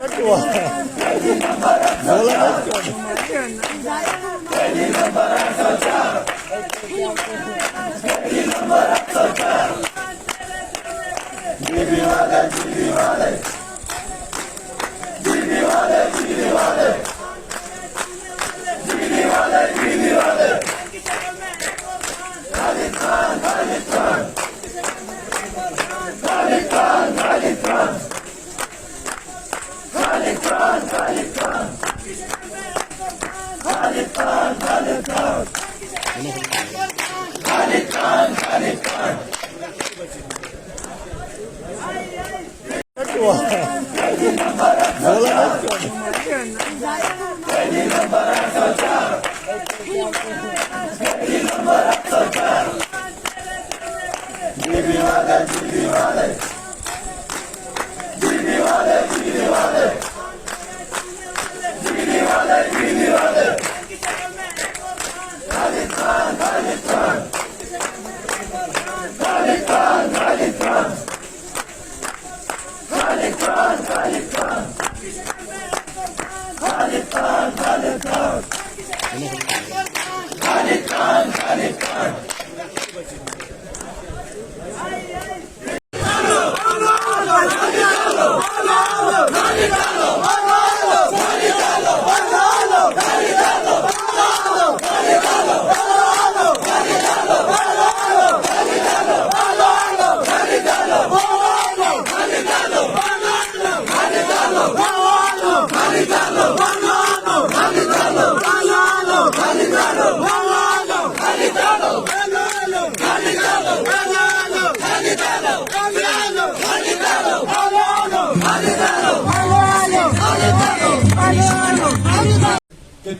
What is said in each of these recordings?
कि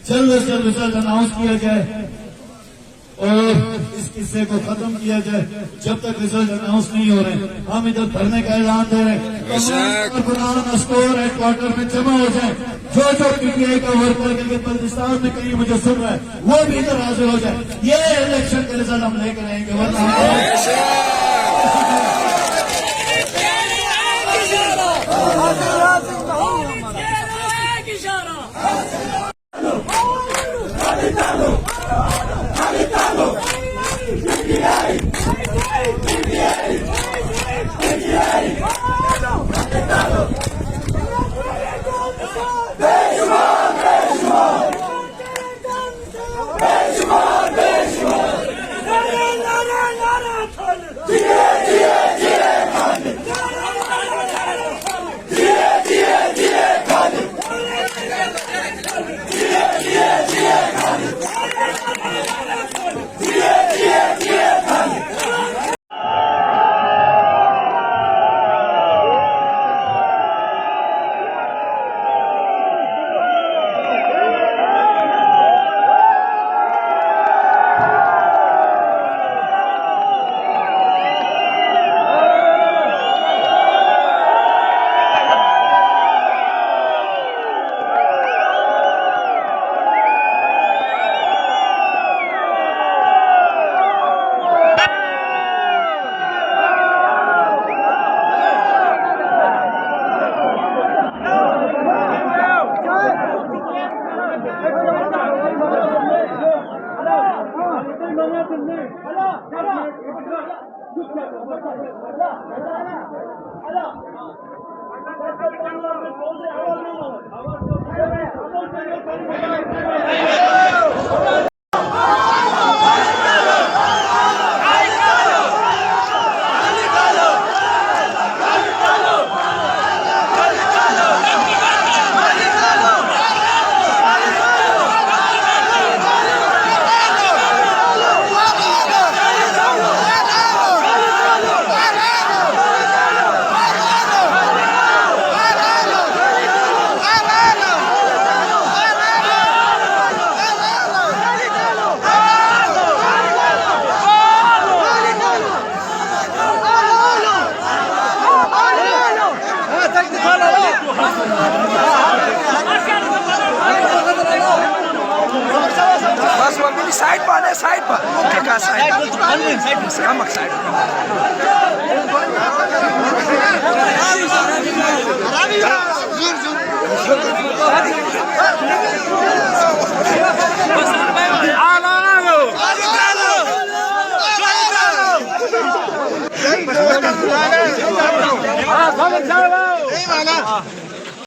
जल्द से जल्द रिजल्ट अनाउंस किया जाए और इस किस्से को खत्म किया जाए। जब तक रिजल्ट अनाउंस नहीं हो रहे हम इधर धरने का ऐलान दे रहे हैं। पुराना स्टोर हेडक्वार्टर में जमा हो जाए। जो पीटीआई का वर्कर क्योंकि बल्दिस्तान में कहीं मुझे सुन रहा है वो भी इधर हाजिर हो जाए। ये इलेक्शन के रिजल्ट हम लेकर आएंगे वरना साइड पर साइड पर का साइड सामक साइड Eyvallah.